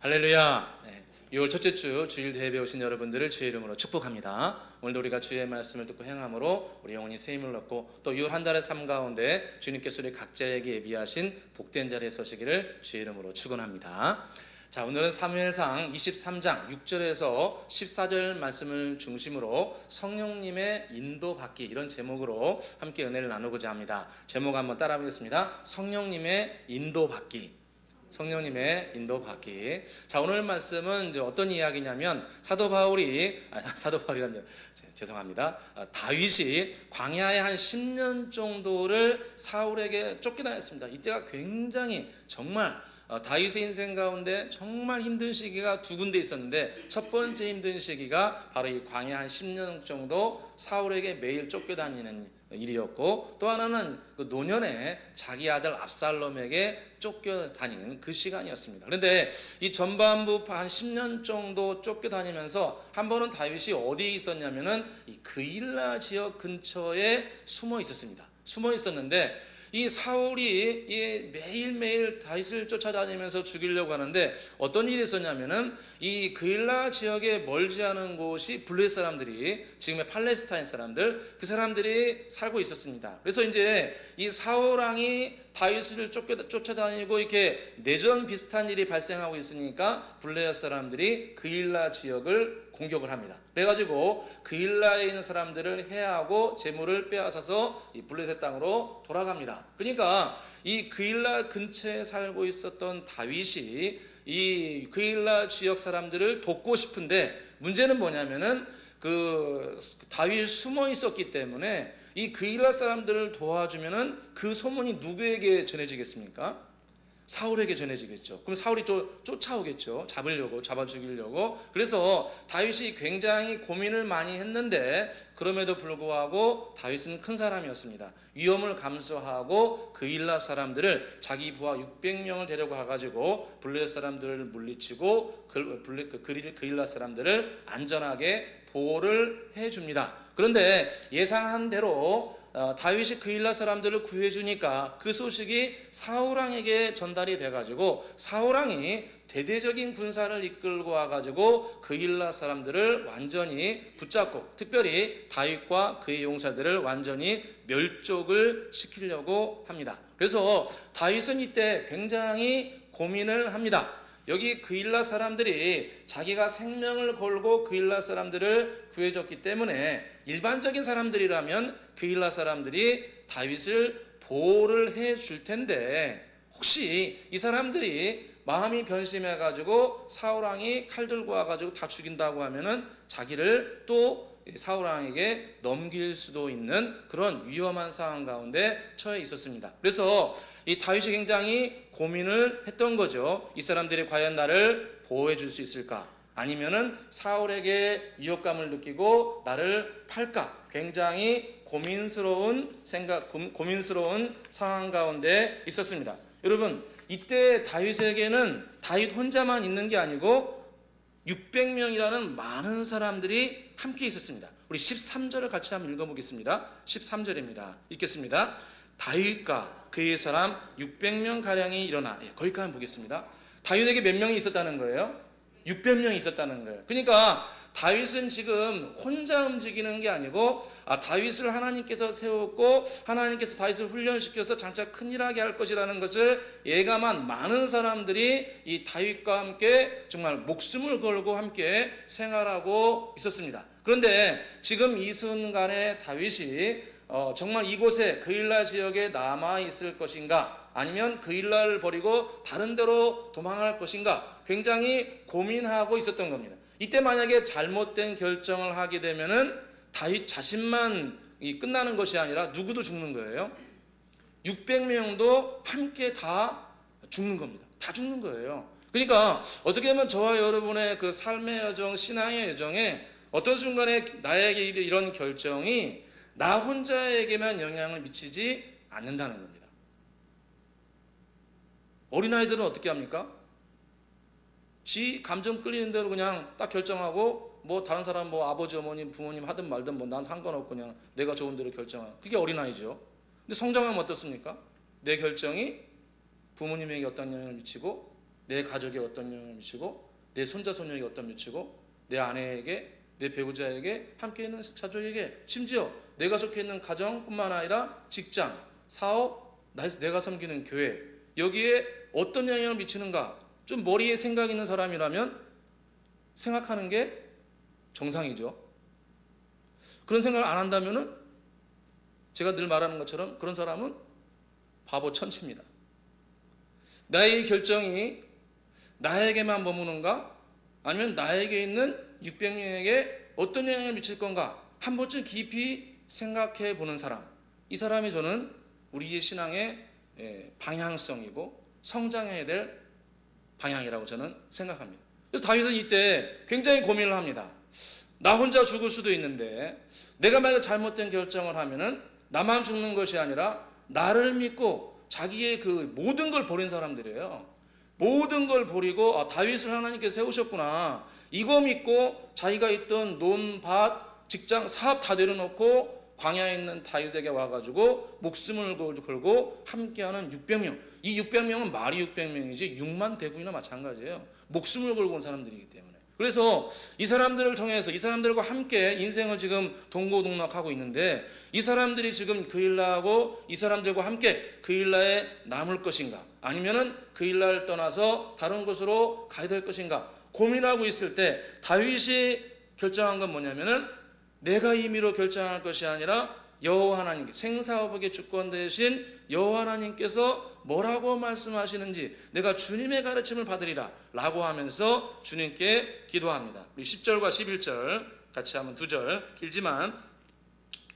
할렐루야. 6월 첫째 주 주일 대회에 오신 여러분들을 주의 이름으로 축복합니다. 오늘도 우리가 주의 말씀을 듣고 행함으로 우리 영혼이 새 힘을 얻고 또 6월 한 달의 삶 가운데 주님께서 우리 각자에게 예비하신 복된 자리에 서시기를 주의 이름으로 축원합니다. 자, 오늘은 사무엘상 23장 6절에서 14절 말씀을 중심으로 성령님의 인도받기, 이런 제목으로 함께 은혜를 나누고자 합니다. 제목 한번 따라 보겠습니다. 성령님의 인도받기. 성령님의 인도받기. 자, 오늘 말씀은 이제 어떤 이야기냐면 사도 바울이라면 죄송합니다. 다윗이 광야에 한 10년 정도를 사울에게 쫓겨다녔습니다. 이때가 굉장히 정말 다윗의 인생 가운데 정말 힘든 시기가 두 군데 있었는데, 첫 번째 힘든 시기가 바로 이 광야 한 10년 정도 사울에게 매일 쫓겨다니는 일이었고, 또 하나는 그 노년에 자기 아들 압살롬에게 쫓겨다니는 그 시간이었습니다. 그런데 이 전반부 한 10년 정도 쫓겨다니면서 한 번은 다윗이 어디에 있었냐면은 이 그일라 지역 근처에 숨어 있었습니다. 숨어 있었는데 이 사울이 매일매일 다윗을 쫓아다니면서 죽이려고 하는데 어떤 일이 있었냐면은 이 그일라 지역에 멀지 않은 곳이 블레셋 사람들이, 지금의 팔레스타인 사람들, 그 사람들이 살고 있었습니다. 그래서 이제 이 사울 왕이 다윗을 쫓아다니고 이렇게 내전 비슷한 일이 발생하고 있으니까 블레셋 사람들이 그일라 지역을 공격을 합니다. 그래가지고 그일라에 있는 사람들을 해하고 재물을 빼앗아서 이 블레셋 땅으로 돌아갑니다. 그러니까 이 그일라 근처에 살고 있었던 다윗이 이 그일라 지역 사람들을 돕고 싶은데, 문제는 뭐냐면은 그 다윗이 숨어 있었기 때문에 이 그일라 사람들을 도와주면은 그 소문이 누구에게 전해지겠습니까? 사울에게 전해지겠죠. 그럼 사울이 쫓아오겠죠. 잡아 죽이려고. 그래서 다윗이 굉장히 고민을 많이 했는데, 그럼에도 불구하고 다윗은 큰 사람이었습니다. 위험을 감수하고 그일라 사람들을, 자기 부하 600명을 데려가가지고 블레셋 사람들을 물리치고 그일라 사람들을 안전하게 보호를 해줍니다. 그런데 예상한 대로 다윗이 그일라 사람들을 구해주니까 그 소식이 사울왕에게 전달이 돼가지고 사울왕이 대대적인 군사를 이끌고 와가지고 그일라 사람들을 완전히 붙잡고, 특별히 다윗과 그의 용사들을 완전히 멸족을 시키려고 합니다. 그래서 다윗은 이때 굉장히 고민을 합니다. 여기 그일라 사람들이 자기가 생명을 걸고 그일라 사람들을 구해줬기 때문에 일반적인 사람들이라면 그일라 사람들이 다윗을 보호를 해줄 텐데, 혹시 이 사람들이 마음이 변심해가지고 사울왕이 칼 들고 와가지고 다 죽인다고 하면은 자기를 또 사울왕에게 넘길 수도 있는 그런 위험한 상황 가운데 처해 있었습니다. 그래서 이 다윗이 굉장히 고민을 했던 거죠. 이 사람들이 과연 나를 보호해 줄 수 있을까? 아니면은 사울에게 위협감을 느끼고 나를 팔까? 굉장히 고민스러운 상황 가운데 있었습니다. 여러분, 이때 다윗에게는 다윗 혼자만 있는 게 아니고 600명이라는 많은 사람들이 함께 있었습니다. 우리 13절을 같이 한번 읽어보겠습니다. 13절입니다. 읽겠습니다. 다윗과 그의 사람 600명 가량이 일어나. 거기까지 한번 보겠습니다. 다윗에게 몇 명이 있었다는 거예요? 600명이 있었다는 거예요. 그러니까 다윗은 지금 혼자 움직이는 게 아니고 다윗을 하나님께서 세웠고 하나님께서 다윗을 훈련시켜서 장차 큰일하게 할 것이라는 것을 예감한 많은 사람들이 이 다윗과 함께 정말 목숨을 걸고 함께 생활하고 있었습니다. 그런데 지금 이 순간에 다윗이 정말 이곳에 그일라 지역에 남아 있을 것인가, 아니면 그일라를 버리고 다른 데로 도망할 것인가 굉장히 고민하고 있었던 겁니다. 이때 만약에 잘못된 결정을 하게 되면은 다윗 자신만 끝나는 것이 아니라 누구도 죽는 거예요. 600명도 함께 다 죽는 겁니다. 다 죽는 거예요. 그러니까 어떻게 보면 저와 여러분의 그 삶의 여정, 신앙의 여정에 어떤 순간에 나에게 이런 결정이 나 혼자에게만 영향을 미치지 않는다는 겁니다. 어린아이들은 어떻게 합니까? 지 감정 끌리는 대로 그냥 딱 결정하고, 뭐 다른 사람 뭐 아버지 어머님 부모님 하든 말든 뭐 난 상관없고 그냥 내가 좋은 대로 결정하는, 그게 어린아이죠. 근데 성장하면 어떻습니까? 내 결정이 부모님에게 어떤 영향을 미치고 내 가족에 어떤 영향을 미치고 내 손자 손녀에게 어떤 미치고 내 아내에게 내 배우자에게 함께 있는 가족에게 심지어 내가 속해 있는 가정뿐만 아니라 직장, 사업, 내가 섬기는 교회 여기에 어떤 영향을 미치는가 좀 머리에 생각 있는 사람이라면 생각하는 게 정상이죠. 그런 생각을 안 한다면은 제가 늘 말하는 것처럼 그런 사람은 바보 천치입니다. 나의 결정이 나에게만 머무는가 아니면 나에게 있는 600명에게 어떤 영향을 미칠 건가 한 번쯤 깊이 생각해 보는 사람, 이 사람이 저는 우리의 신앙의 방향성이고 성장해야 될 방향이라고 저는 생각합니다. 그래서 다윗은 이때 굉장히 고민을 합니다. 나 혼자 죽을 수도 있는데 내가 만약 잘못된 결정을 하면은 나만 죽는 것이 아니라 나를 믿고 자기의 그 모든 걸 버린 사람들이에요. 모든 걸 버리고 다윗을 하나님께서 세우셨구나. 이거 믿고 자기가 있던 논, 밭, 직장, 사업 다 내려놓고 광야에 있는 다윗에게 와가지고 목숨을 걸고 함께하는 600명. 이 600명은 말이 600명이지 6만 대군이나 마찬가지예요. 목숨을 걸고 온 사람들이기 때문에. 그래서 이 사람들을 통해서 이 사람들과 함께 인생을 지금 동고동락하고 있는데 이 사람들이 지금 그일라하고 이 사람들과 함께 그일라에 남을 것인가 아니면은 그일라를 떠나서 다른 곳으로 가야 될 것인가 고민하고 있을 때 다윗이 결정한 건 뭐냐면은 내가 임의로 결정할 것이 아니라 여호와 하나님 생사업의 주권 대신 여호와 하나님께서 뭐라고 말씀하시는지 내가 주님의 가르침을 받으리라 라고 하면서 주님께 기도합니다. 우리 10절과 11절 같이 한번 두 절 길지만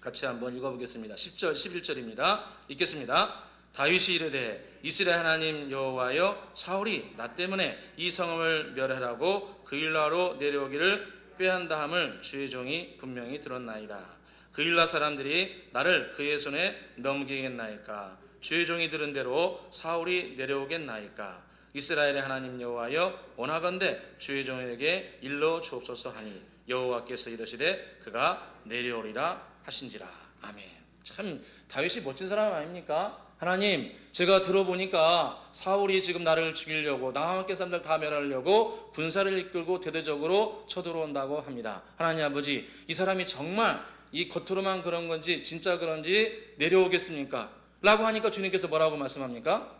같이 한번 읽어보겠습니다. 10절 11절입니다. 읽겠습니다. 다윗이 이르되 이스라엘 하나님 여호와여 사울이 나 때문에 이 성읍을 멸하라고 그일라로 내려오기를 꾀한다 함을 주의 종이 분명히 들었나이다. 그일라 사람들이 나를 그의 손에 넘기겠나이까? 주의 종이 들은 대로 사울이 내려오겠나이까? 이스라엘의 하나님 여호와여 원하건대 주의 종에게 일러 주옵소서 하니 여호와께서 이르시되 그가 내려오리라 하신지라. 아멘. 참 다윗이 멋진 사람 아닙니까? 하나님 제가 들어보니까 사울이 지금 나를 죽이려고 나와 함께 사람들 다 멸하려고 군사를 이끌고 대대적으로 쳐들어온다고 합니다. 하나님 아버지 이 사람이 정말 이 겉으로만 그런 건지 진짜 그런지 내려오겠습니까? 라고 하니까 주님께서 뭐라고 말씀합니까?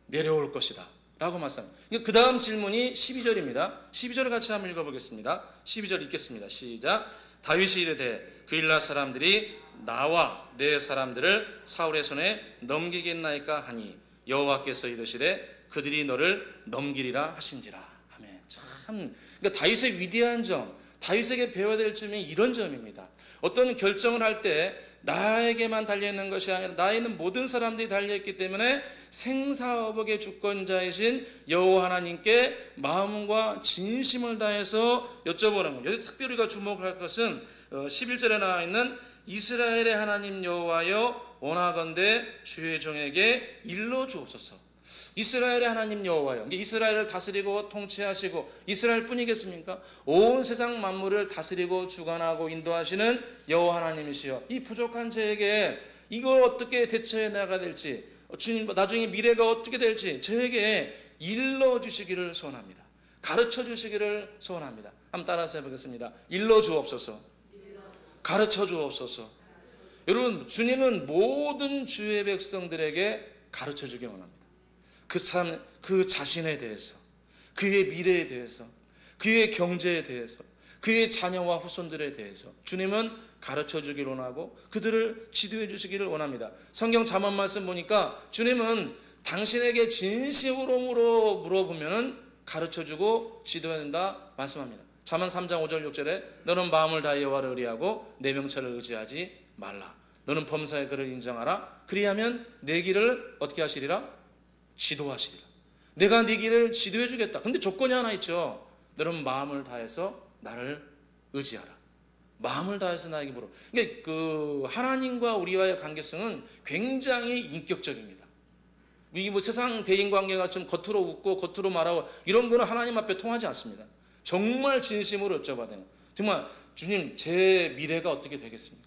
내려올 것이다 라고 말씀합니다. 그 다음 질문이 12절입니다 12절을 같이 한번 읽어보겠습니다. 12절 읽겠습니다. 시작. 다윗이 이르되 그일라 사람들이 나와 내 사람들을 사울의 손에 넘기겠나이까 하니 여호와께서 이르시되 그들이 너를 넘기리라 하신지라. 아멘. 참 그러니까 다윗의 위대한 점 다윗에게 배워야 될 점이 이런 점입니다. 어떤 결정을 할 때 나에게만 달려있는 것이 아니라 나에 있는 모든 사람들이 달려있기 때문에 생사업의 주권자이신 여호와 하나님께 마음과 진심을 다해서 여쭤보는 겁니다. 여기 특별히 우리가 주목할 것은 11절에 나와 있는 이스라엘의 하나님 여호와여 원하건대 주의 종에게 일러 주옵소서. 이스라엘의 하나님 여호와여. 이스라엘을 다스리고 통치하시고 이스라엘 뿐이겠습니까? 온 세상 만물을 다스리고 주관하고 인도하시는 여호와 하나님이시여. 이 부족한 저에게 이걸 어떻게 대처해 나가야 될지 주님 나중에 미래가 어떻게 될지 저에게 일러 주시기를 소원합니다. 가르쳐 주시기를 소원합니다. 한번 따라서 해보겠습니다. 일러 주옵소서. 가르쳐 주옵소서. 여러분 주님은 모든 주의 백성들에게 가르쳐 주기 원합니다. 그 사람, 그 자신에 대해서, 그의 미래에 대해서, 그의 경제에 대해서, 그의 자녀와 후손들에 대해서 주님은 가르쳐 주기를 원하고 그들을 지도해 주시기를 원합니다. 성경 잠언 말씀 보니까 주님은 당신에게 진심으로 물어보면 가르쳐 주고 지도해야 된다 말씀합니다. 잠언 3장 5절 6절에 너는 마음을 다해 여호와를 의뢰하고 내 명철을 의지하지 말라. 너는 범사의 그를 인정하라. 그리하면 내 길을 어떻게 하시리라? 지도하시리라. 내가 네 길을 지도해 주겠다. 근데 조건이 하나 있죠. 너는 마음을 다해서 나를 의지하라. 마음을 다해서 나에게 물어. 그러니까 그 하나님과 우리와의 관계성은 굉장히 인격적입니다. 이게 뭐 세상 대인 관계가 좀 겉으로 웃고 겉으로 말하고 이런 거는 하나님 앞에 통하지 않습니다. 정말 진심으로 여쭤봐야 되는. 정말 주님 제 미래가 어떻게 되겠습니까?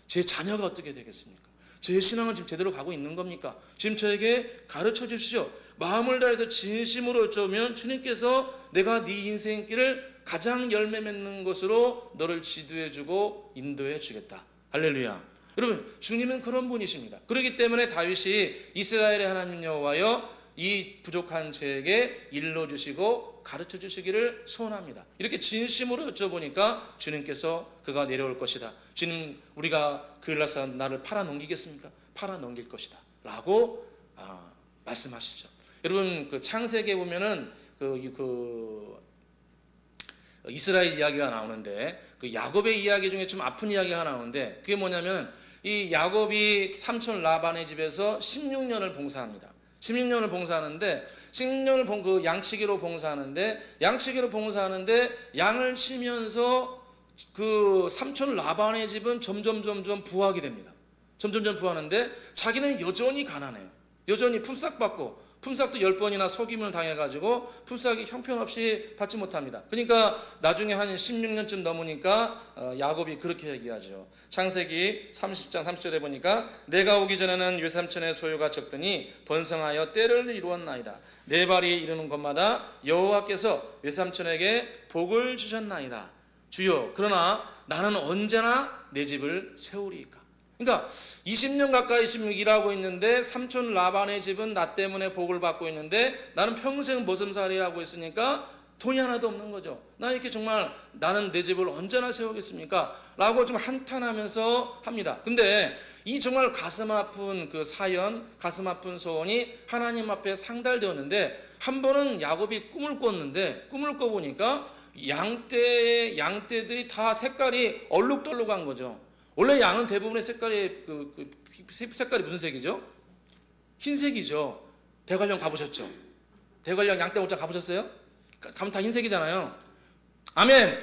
제 자녀가 어떻게 되겠습니까? 제 신앙은 지금 제대로 가고 있는 겁니까? 지금 저에게 가르쳐 주십시오. 마음을 다해서 진심으로 여쭤보면 주님께서 내가 네 인생길을 가장 열매 맺는 것으로 너를 지도해 주고 인도해 주겠다. 할렐루야. 여러분, 주님은 그런 분이십니다. 그렇기 때문에 다윗이 이스라엘의 하나님 여호와여 이 부족한 저에게 일러주시고 가르쳐 주시기를 소원합니다. 이렇게 진심으로 여쭤보니까 주님께서 그가 내려올 것이다. 주님, 우리가 그일 나서 나를 팔아 넘기겠습니까? 팔아 넘길 것이다 라고 말씀하시죠. 여러분, 그 창세기에 보면은 이스라엘 이야기가 나오는데, 그 야곱의 이야기 중에 좀 아픈 이야기가 나오는데, 그게 뭐냐면 이 야곱이 삼촌 라반의 집에서 16년을 봉사합니다. 16년을 봉사하는데, 16년을 그 양치기로 봉사하는데 양을 치면서 그 삼촌 라반의 집은 점점 부하게 됩니다. 점점 부하는데 자기는 여전히 가난해요. 여전히 품삯받고, 품삯도 10번이나 속임을 당해가지고 품삯이 형편없이 받지 못합니다. 그러니까 나중에 한 16년쯤 넘으니까 야곱이 그렇게 얘기하죠. 창세기 30장 30절에 보니까 내가 오기 전에는 외삼촌의 소유가 적더니 번성하여 때를 이루었나이다. 네 발이 이르는 곳마다 여호와께서 외삼촌에게 복을 주셨나이다. 주여, 그러나 나는 언제나 내 집을 세우리이까. 그러니까 20년 가까이 지금 일하고 있는데 삼촌 라반의 집은 나 때문에 복을 받고 있는데 나는 평생 머슴살이 하고 있으니까 돈이 하나도 없는 거죠. 나 이렇게 정말 나는 내 집을 언제나 세우겠습니까? 라고 좀 한탄하면서 합니다. 근데 이 정말 가슴 아픈 그 사연, 가슴 아픈 소원이 하나님 앞에 상달되었는데, 한 번은 야곱이 꿈을 꿨는데, 꿈을 꿔보니까 양떼들이 다 색깔이 얼룩덜룩한 거죠. 원래 양은 대부분의 색깔이 색깔이 무슨 색이죠? 흰색이죠. 대관령 가보셨죠? 대관령 양떼목장 가보셨어요? 가면 다 흰색이잖아요. 아멘.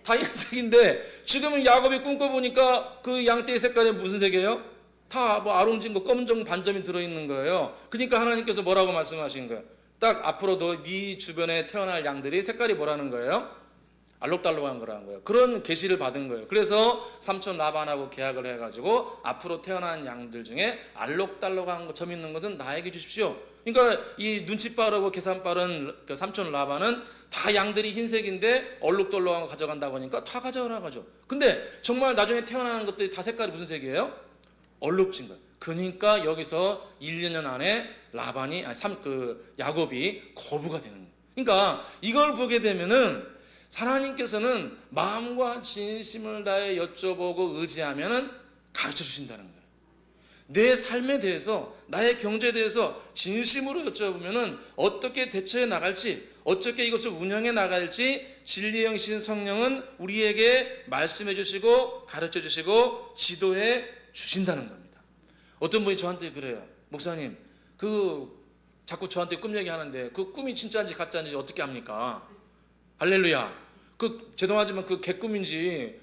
다 흰색인데 지금은 야곱이 꿈꿔보니까 그 양떼의 색깔이 무슨 색이에요? 다 뭐 아롱진 거 검정 반점이 들어있는 거예요. 그러니까 하나님께서 뭐라고 말씀하신 거예요? 딱 앞으로 네 주변에 태어날 양들이 색깔이 뭐라는 거예요? 알록달록한 거라는 거예요. 그런 계시를 받은 거예요. 그래서 삼촌 라반하고 계약을 해가지고 앞으로 태어난 양들 중에 알록달록한 거 점 있는 것은 나에게 주십시오. 그러니까 이 눈치 빠르고 계산 빠른 그 삼촌 라반은 다 양들이 흰색인데 얼룩덜룩한 거 가져간다고 하니까 다 가져오라고 하죠. 근데 정말 나중에 태어나는 것들이 다 색깔이 무슨 색이에요? 얼룩진 거예요. 그러니까 여기서 1년 안에 야곱이 거부가 되는 거예요. 그러니까 이걸 보게 되면은 하나님께서는 마음과 진심을 다해 여쭤보고 의지하면은 가르쳐 주신다는 거예요. 내 삶에 대해서, 나의 경제에 대해서 진심으로 여쭤보면은 어떻게 대처해 나갈지, 어떻게 이것을 운영해 나갈지 진리의 영이신 성령은 우리에게 말씀해 주시고 가르쳐 주시고 지도해 주신다는 겁니다. 어떤 분이 저한테 그래요. 목사님, 자꾸 저한테 꿈 얘기하는데 그 꿈이 진짜인지 가짜인지 어떻게 합니까? 할렐루야. 죄송하지만 그 개꿈인지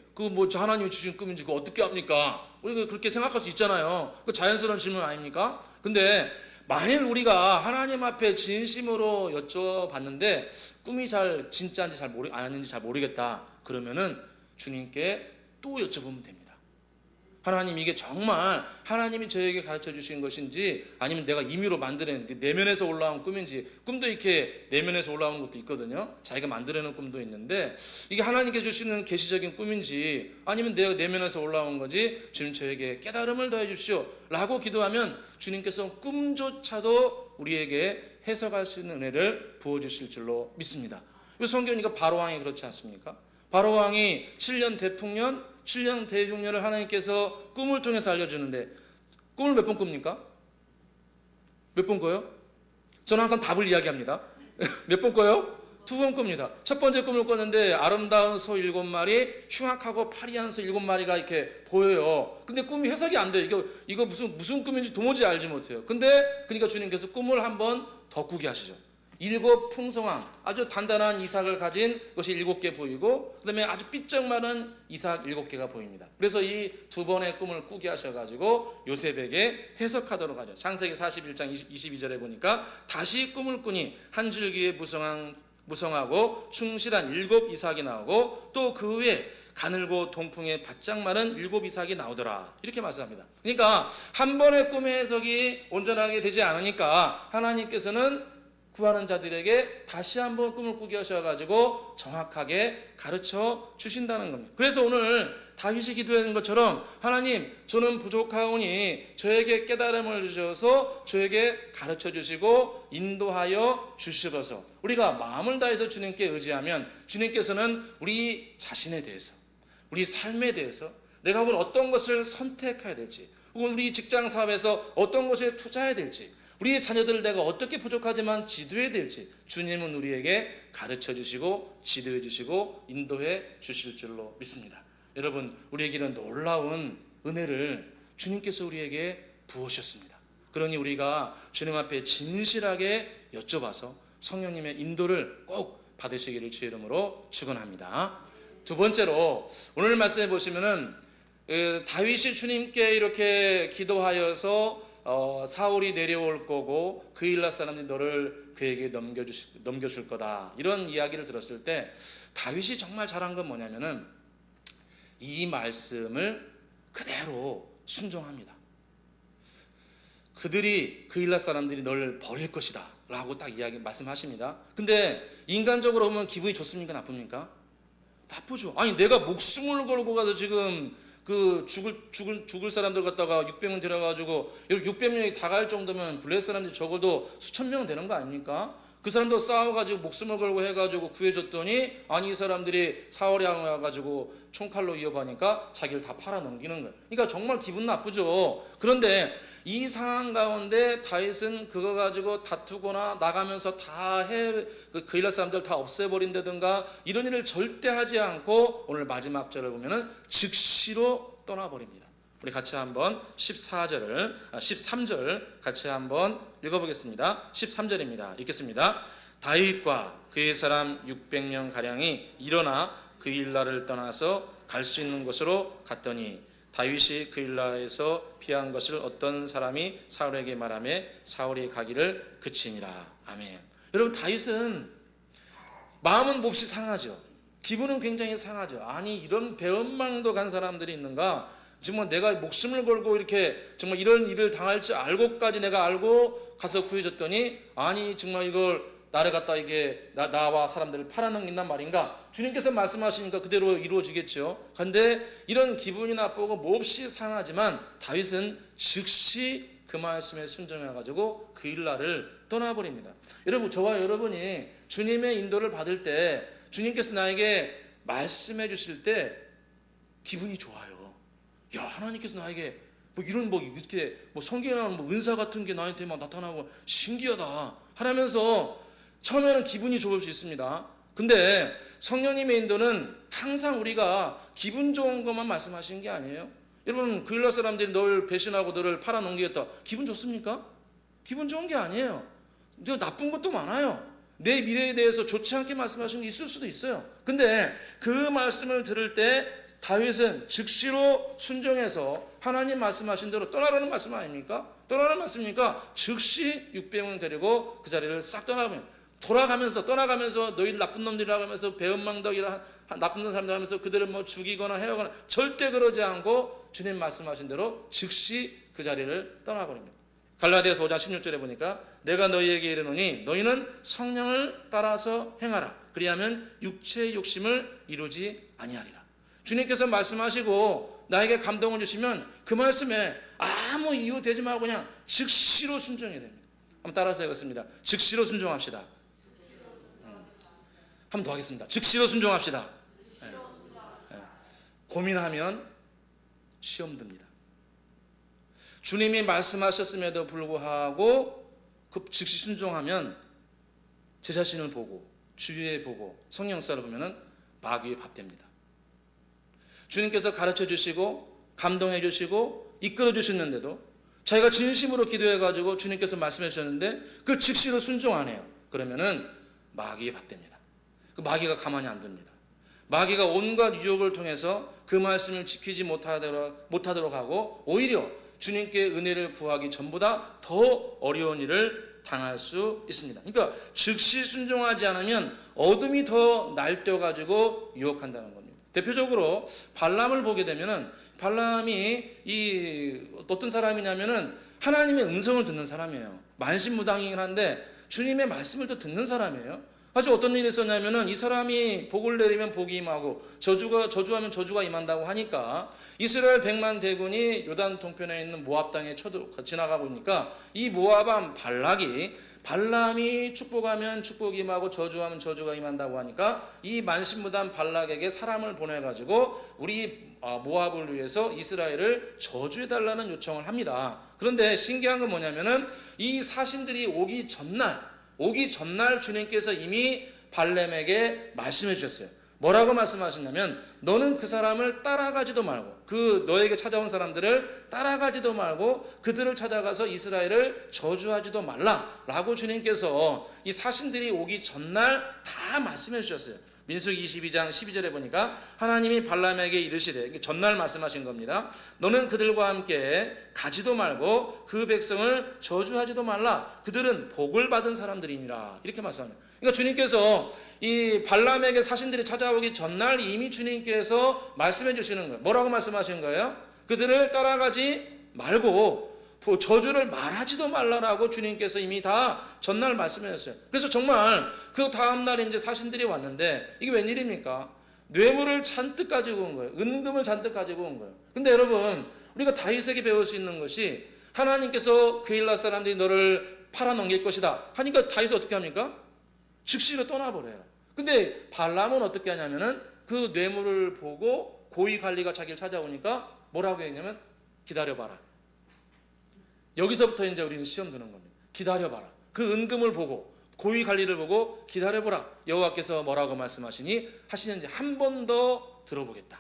하나님이 주신 꿈인지 어떻게 합니까? 우리가 그렇게 생각할 수 있잖아요. 그 자연스러운 질문 아닙니까? 근데 만일 우리가 하나님 앞에 진심으로 여쭤봤는데 꿈이 진짜인지 아닌지 잘 모르겠다 그러면은 주님께 또 여쭤보면 됩니다. 하나님, 이게 정말 하나님이 저에게 가르쳐 주신 것인지 아니면 내가 임의로 만들어낸 내면에서 올라온 꿈인지, 꿈도 이렇게 내면에서 올라오는 것도 있거든요. 자기가 만들어낸 꿈도 있는데 이게 하나님께 주시는 계시적인 꿈인지 아니면 내가 내면에서 올라온 건지 주님 저에게 깨달음을 더해 주십시오 라고 기도하면 주님께서 꿈조차도 우리에게 해석할 수 있는 은혜를 부어주실 줄로 믿습니다. 성경이니까 바로왕이 그렇지 않습니까? 바로왕이 7년 대흉년을 하나님께서 꿈을 통해서 알려주는데 꿈을 몇 번 꿉니까? 몇 번 꿔요? 저는 항상 답을 이야기합니다. 몇 번 꿔요? 2번 꿉니다. 첫 번째 꿈을 꿨는데 아름다운 소 7마리, 흉악하고 파리한 소 7마리가 이렇게 보여요. 근데 꿈이 해석이 안 돼요. 이거 무슨 꿈인지 도무지 알지 못해요. 근데 그러니까 주님께서 꿈을 한 번 더 꾸게 하시죠. 7 풍성한 아주 단단한 이삭을 가진 것이 7개 보이고, 그 다음에 아주 삐쩍 마른 이삭 7개가 보입니다. 그래서 이 2번의 꿈을 꾸게 하셔가지고 요셉에게 해석하도록 하죠. 창세기 41장 22절에 보니까 다시 꿈을 꾸니 한 줄기에 무성하고 충실한 7 이삭이 나오고 또 그 후에 가늘고 동풍에 바짝 마른 7 이삭이 나오더라. 이렇게 말씀합니다. 그러니까 한 번의 꿈의 해석이 온전하게 되지 않으니까 하나님께서는 구하는 자들에게 다시 한번 꿈을 꾸게 하셔가지고 정확하게 가르쳐 주신다는 겁니다. 그래서 오늘 다윗이 기도하는 것처럼 하나님, 저는 부족하오니 저에게 깨달음을 주셔서 저에게 가르쳐 주시고 인도하여 주시옵소서. 우리가 마음을 다해서 주님께 의지하면 주님께서는 우리 자신에 대해서, 우리 삶에 대해서, 내가 오늘 어떤 것을 선택해야 될지, 혹은 우리 직장 사업에서 어떤 것에 투자해야 될지, 우리의 자녀들을 내가 어떻게 부족하지만 지도해야 될지 주님은 우리에게 가르쳐 주시고 지도해 주시고 인도해 주실 줄로 믿습니다. 여러분, 우리에게는 놀라운 은혜를 주님께서 우리에게 부으셨습니다. 그러니 우리가 주님 앞에 진실하게 여쭤봐서 성령님의 인도를 꼭 받으시기를 주의 이름으로 축원합니다. 두 번째로 오늘 말씀해 보시면은 다윗이 주님께 이렇게 기도하여서 사울이 내려올 거고 그일라 사람들이 너를 그에게 넘겨줄 거다, 이런 이야기를 들었을 때 다윗이 정말 잘한 건 뭐냐면은 이 말씀을 그대로 순종합니다. 그일라 사람들이 널 버릴 것이다 라고 딱 말씀하십니다. 근데 인간적으로 보면 기분이 좋습니까, 나쁩니까? 나쁘죠. 아니, 내가 목숨을 걸고 가서 지금 죽을 사람들 갖다가 600명 데려가지고 600명이 다 갈 정도면 블레셋 사람들이 적어도 수천 명 되는 거 아닙니까? 그 사람도 싸워가지고 목숨을 걸고 해가지고 구해줬더니 아니, 이 사람들이 사울에 와가지고 총칼로 이어가니까 자기를 다 팔아넘기는 거예요. 그러니까 정말 기분 나쁘죠. 그런데 이 상황 가운데 다윗은 그거 가지고 다투거나 나가면서 그일라 사람들 다 없애버린다든가 이런 일을 절대 하지 않고 오늘 마지막 절을 보면은 즉시로 떠나버립니다. 우리 같이 한번 13절 같이 한번 읽어보겠습니다. 13절입니다. 읽겠습니다. 다윗과 그의 사람 600명 가량이 일어나 그일라를 떠나서 갈 수 있는 곳으로 갔더니 다윗이 그일라에서 피한 것을 어떤 사람이 사울에게 말하며 사울이 가기를 그치니라. 아멘. 여러분, 다윗은 마음은 몹시 상하죠. 기분은 굉장히 상하죠. 아니, 이런 배은망도 간 사람들이 있는가? 정말 내가 목숨을 걸고 이렇게 정말 이런 일을 당할 줄 알고까지 내가 알고 가서 구해줬더니 아니, 정말 이걸 나를 갖다 이게 나와 사람들을 팔아넘긴단 말인가? 주님께서 말씀하시니까 그대로 이루어지겠죠. 그런데 이런 기분이 나쁘고 몹시 상하지만 다윗은 즉시 그 말씀에 순종해가지고 그일라를 떠나버립니다. 여러분, 저와 여러분이 주님의 인도를 받을 때 주님께서 나에게 말씀해 주실 때 기분이 좋아요. 야, 하나님께서 나에게 이렇게 성경에 나오는 은사 같은 게 나한테 막 나타나고 신기하다 하면서 처음에는 기분이 좋을 수 있습니다. 근데 성령님의 인도는 항상 우리가 기분 좋은 것만 말씀하시는 게 아니에요. 여러분, 그일라 사람들이 널 배신하고 너를 팔아넘기겠다. 기분 좋습니까? 기분 좋은 게 아니에요. 나쁜 것도 많아요. 내 미래에 대해서 좋지 않게 말씀하시는 게 있을 수도 있어요. 근데 그 말씀을 들을 때 다윗은 즉시로 순종해서 하나님 말씀하신 대로 떠나라는 말씀 아닙니까? 떠나라는 말씀이니까 즉시 600명 데리고 그 자리를 싹 떠나가면서 너희 나쁜 놈들이라고 하면서 배은망덕이라 나쁜 사람들 하면서 그들을 죽이거나 해오거나 절대 그러지 않고 주님 말씀하신 대로 즉시 그 자리를 떠나버립니다. 갈라디아서 5장 16절에 보니까 내가 너희에게 이르노니 너희는 성령을 따라서 행하라. 그리하면 육체의 욕심을 이루지 아니하리라. 주님께서 말씀하시고 나에게 감동을 주시면 그 말씀에 아무 이유 되지 말고 그냥 즉시로 순종해야 됩니다. 한번 따라서 해보겠습니다. 즉시로 순종합시다. 한 번 더 하겠습니다. 즉시로 순종합시다. 네. 고민하면 시험 듭니다. 주님이 말씀하셨음에도 불구하고 그 즉시 순종하면 제 자신을 보고 주위에 보고 성령 역사를 보면은 마귀의 밥 됩니다. 주님께서 가르쳐 주시고 감동해 주시고 이끌어 주셨는데도 자기가 진심으로 기도해 가지고 주님께서 말씀해 주셨는데 그 즉시로 순종 안 해요. 그러면은 마귀의 밥 됩니다. 그 마귀가 가만히 안 둡니다. 마귀가 온갖 유혹을 통해서 그 말씀을 지키지 못하도록 하고 오히려 주님께 은혜를 구하기 전보다 더 어려운 일을 당할 수 있습니다. 그러니까 즉시 순종하지 않으면 어둠이 더 날뛰어가지고 유혹한다는 겁니다. 대표적으로 발람을 보게 되면은 발람이 어떤 사람이냐면은 하나님의 음성을 듣는 사람이에요. 만신무당이긴 한데 주님의 말씀을 또 듣는 사람이에요. 아주 어떤 일이 있었냐면은 이 사람이 복을 내리면 복이 임하고 저주하면 저주가 임한다고 하니까 이스라엘 100만 대군이 요단 동편에 있는 모압 땅에 지나가고 있으니까 이 모압 발람이 축복하면 축복이 임하고 저주하면 저주가 임한다고 하니까 이 만신무단 발락에게 사람을 보내가지고 우리 모압을 위해서 이스라엘을 저주해달라는 요청을 합니다. 그런데 신기한 건 뭐냐면은 이 사신들이 오기 전날 주님께서 이미 발람에게 말씀해 주셨어요. 뭐라고 말씀하셨냐면 너는 그 사람을 따라가지도 말고 너에게 찾아온 사람들을 따라가지도 말고 그들을 찾아가서 이스라엘을 저주하지도 말라라고 주님께서 이 사신들이 오기 전날 다 말씀해 주셨어요. 민수기 22장 12절에 보니까 하나님이 발람에게 이르시되 전날 말씀하신 겁니다. 너는 그들과 함께 가지도 말고 그 백성을 저주하지도 말라. 그들은 복을 받은 사람들이니라. 이렇게 말씀합니다. 그러니까 주님께서 이 발람에게 사신들이 찾아오기 전날 이미 주님께서 말씀해 주시는 거예요. 뭐라고 말씀하신 거예요? 그들을 따라가지 말고 저주를 말하지도 말라라고 주님께서 이미 다 전날 말씀하셨어요. 그래서 정말 그 다음날 이제 사신들이 왔는데 이게 웬일입니까? 뇌물을 잔뜩 가지고 온 거예요. 은금을 잔뜩 가지고 온 거예요. 근데 여러분 우리가 다윗에게 배울 수 있는 것이 하나님께서 그일라 사람들이 너를 팔아넘길 것이다 하니까 다윗은 어떻게 합니까? 즉시로 떠나버려요. 근데 발람은 어떻게 하냐면은 그 뇌물을 보고 고위관리가 자기를 찾아오니까 뭐라고 했냐면 기다려봐라. 여기서부터 이제 우리는 시험 드는 겁니다. 기다려봐라. 그 은금을 보고 고위관리를 보고 기다려보라. 여호와께서 뭐라고 말씀하시니 하시는지 한 번 더 들어보겠다.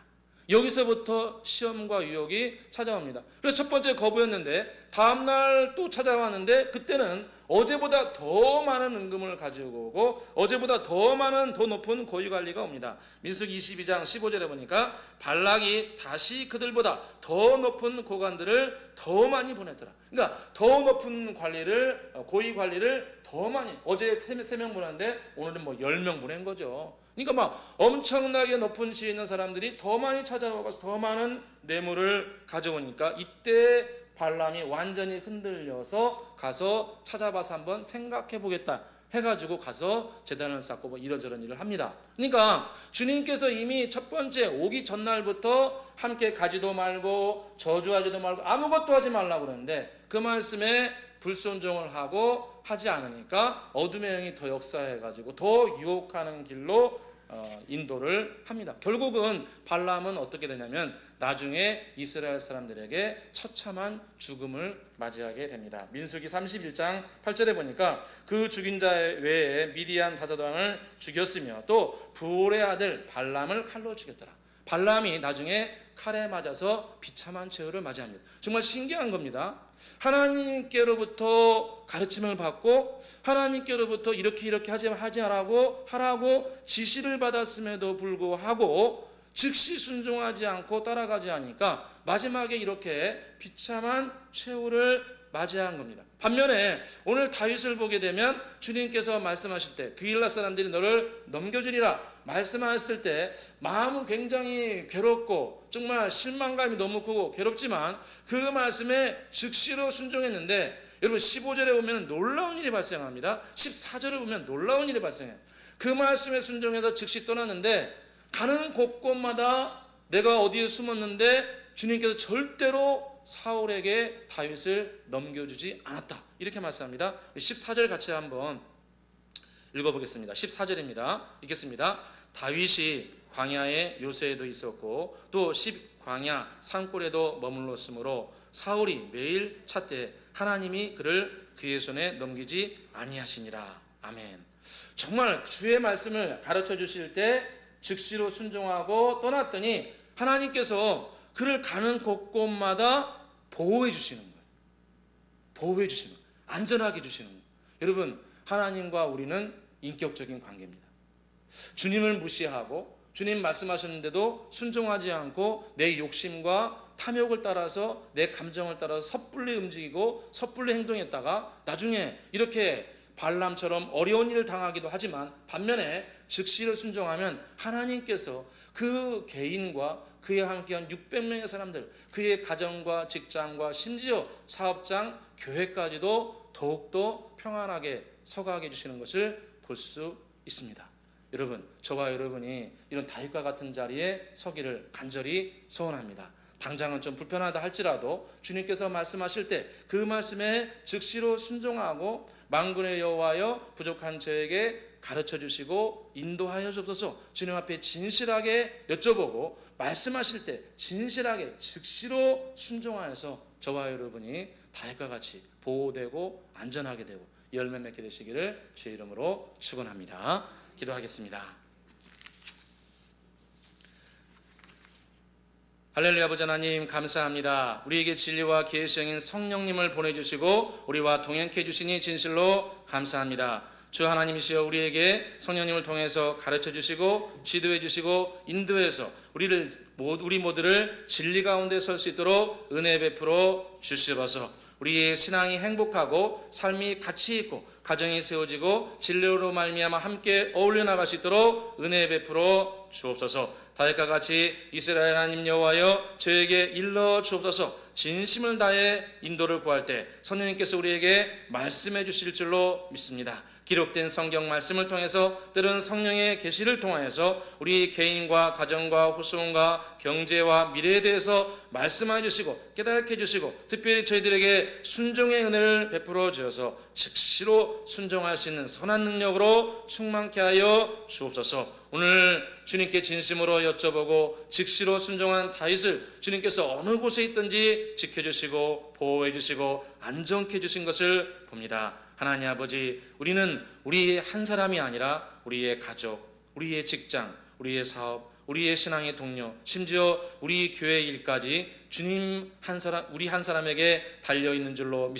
여기서부터 시험과 유혹이 찾아옵니다. 그래서 첫 번째 거부였는데 다음날 또 찾아왔는데 그때는 어제보다 더 많은 은금을 가지고 오고 어제보다 더 높은 고위관리가 옵니다. 민수기 22장 15절에 보니까 발락이 다시 그들보다 더 높은 고관들을 더 많이 보냈더라. 그러니까 더 높은 고위관리를 더 많이, 어제 3명 보냈는데 오늘은 10명 보낸 거죠. 그러니까 막 엄청나게 높은 지위에 있는 사람들이 더 많이 찾아와서 더 많은 뇌물을 가져오니까 이때 발람이 완전히 흔들려서 가서 찾아봐서 한번 생각해 보겠다 해가지고 가서 제단을 쌓고 이런저런 일을 합니다. 그러니까 주님께서 이미 첫 번째 오기 전날부터 함께 가지도 말고 저주하지도 말고 아무것도 하지 말라고 그러는데 그 말씀에 불순종을 하지 않으니까 어둠의 영이 더 역사해가지고 더 유혹하는 길로 인도를 합니다. 결국은 발람은 어떻게 되냐면 나중에 이스라엘 사람들에게 처참한 죽음을 맞이하게 됩니다. 민수기 31장 8절에 보니까 그 죽인 자 외에 미디안 다섯왕을 죽였으며 또 부올의 아들 발람을 칼로 죽였더라. 발람이 나중에 칼에 맞아서 비참한 최후를 맞이합니다. 정말 신기한 겁니다. 하나님께로부터 가르침을 받고 하나님께로부터 이렇게 하라고 지시를 받았음에도 불구하고 즉시 순종하지 않고 따라가지 않으니까 마지막에 이렇게 비참한 최후를 맞이한 겁니다. 반면에 오늘 다윗을 보게 되면 주님께서 말씀하실 때 그일라 사람들이 너를 넘겨주리라 말씀하셨을 때 마음은 굉장히 괴롭고 정말 실망감이 너무 크고 괴롭지만 그 말씀에 즉시로 순종했는데 여러분 15절에 보면 놀라운 일이 발생합니다. 14절에 보면 놀라운 일이 발생해요. 그 말씀에 순종해서 즉시 떠났는데 가는 곳곳마다 내가 어디에 숨었는데 주님께서 절대로 사울에게 다윗을 넘겨주지 않았다. 이렇게 말씀합니다. 14절 같이 한번 읽어보겠습니다. 14절입니다. 읽겠습니다. 다윗이 광야의 요새에도 있었고 또 광야 산골에도 머물렀으므로 사울이 매일 찾되 하나님이 그를 그의 손에 넘기지 아니하시니라. 아멘. 정말 주의 말씀을 가르쳐 주실 때 즉시로 순종하고 떠났더니 하나님께서 그를 가는 곳곳마다 보호해 주시는 거예요. 보호해 주시는 거예요. 안전하게 해주시는 거예요. 여러분 하나님과 우리는 인격적인 관계입니다. 주님을 무시하고 주님 말씀하셨는데도 순종하지 않고 내 욕심과 탐욕을 따라서 내 감정을 따라서 섣불리 움직이고 섣불리 행동했다가 나중에 이렇게 발람처럼 어려운 일을 당하기도 하지만 반면에 즉시로 순종하면 하나님께서 그 개인과 그에 함께한 600명의 사람들, 그의 가정과 직장과 심지어 사업장, 교회까지도 더욱더 평안하게 서가게 해주시는 것을 볼 수 있습니다. 여러분, 저와 여러분이 이런 다윗과 같은 자리에 서기를 간절히 소원합니다. 당장은 좀 불편하다 할지라도 주님께서 말씀하실 때 그 말씀에 즉시로 순종하고 만군의 여호와여 부족한 저에게 가르쳐 주시고 인도하여 주옵소서. 주님 앞에 진실하게 여쭤보고 말씀하실 때 진실하게 즉시로 순종하여서 저와 여러분이 다윗과 같이 보호되고 안전하게 되고 열매 맺게 되시기를 주의 이름으로 축원합니다. 기도하겠습니다. 할렐루야. 아버지 하나님 감사합니다. 우리에게 진리와 계시형인 성령님을 보내주시고 우리와 동행케 해주시니 진실로 감사합니다. 주 하나님이시여 우리에게 성령님을 통해서 가르쳐주시고 지도해주시고 인도해서 우리 모두를 진리 가운데 설 수 있도록 은혜 베풀어 주시옵소서. 우리의 신앙이 행복하고 삶이 가치 있고 가정이 세워지고 진리로 말미암아 함께 어울려 나갈 수 있도록 은혜 베풀어 주옵소서. 다윗과 같이 이스라엘 하나님 여호와여 저에게 일러 주옵소서. 진심을 다해 인도를 구할 때 성령님께서 우리에게 말씀해 주실 줄로 믿습니다. 기록된 성경 말씀을 통해서 때로는 성령의 계시를 통하여서 우리 개인과 가정과 후손과 경제와 미래에 대해서 말씀해 주시고 깨닫게 해주시고 특별히 저희들에게 순종의 은혜를 베풀어 주셔서 즉시로 순종할 수 있는 선한 능력으로 충만케 하여 주옵소서. 오늘 주님께 진심으로 여쭤보고 즉시로 순종한 다윗을 주님께서 어느 곳에 있든지 지켜주시고 보호해주시고 안정케 해주신 것을 봅니다. 하나님 아버지, 우리는 우리 한 사람이 아니라 우리의 가족, 우리의 직장, 우리의 사업, 우리의 신앙의 동료, 심지어 우리 교회 일까지 주님 우리 한 사람에게 달려있는 줄로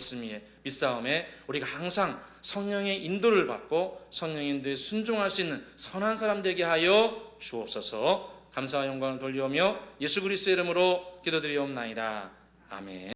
믿사오매 우리가 항상 성령의 인도를 받고 성령의 인도에 순종할 수 있는 선한 사람 되게 하여 주옵소서. 감사와 영광을 돌리오며 예수 그리스도의 이름으로 기도드리옵나이다. 아멘.